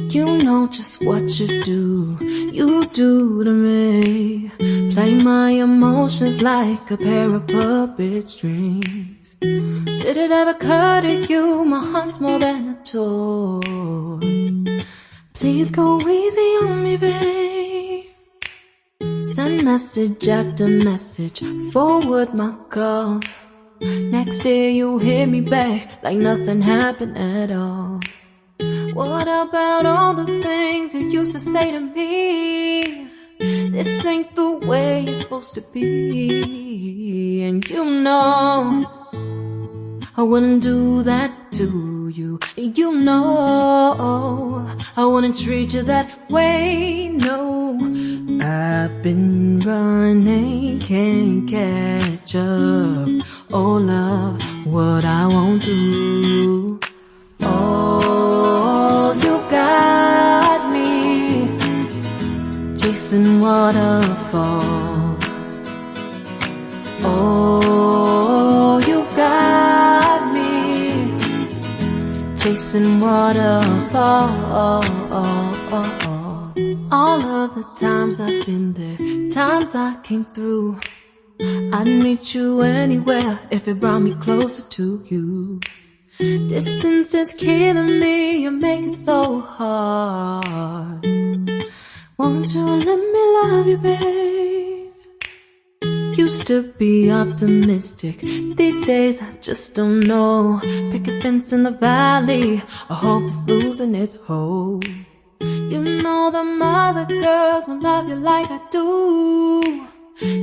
You know just what you do to me. Play my emotions like a pair of puppet strings. Did it ever occur to you my heart's more than a toy? Please go easy on me, babe. Send message after message, forward my calls. Next day you hit me back like nothing happened at all. What about all the things you used to say to me? This ain't the way it's supposed to be. And you know I wouldn't do that to you. You know I wouldn't treat you that way, no. I've been running, can't catch up. Oh love, what I won't do. Oh, you got me chasing waterfalls. Oh, you got me chasing waterfalls. All of the times I've been there, times I came through, I'd meet you anywhere if it brought me closer to you. Distance is killing me, you make it so hard. Won't you let me love you, babe? Used to be optimistic, these days I just don't know. Pick a fence in the valley, I hope it's losing its hold. You know them other girls won't love you like I do.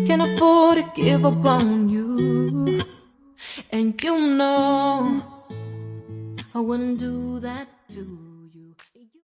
Can't afford to give up on you. And you know I wouldn't do that too.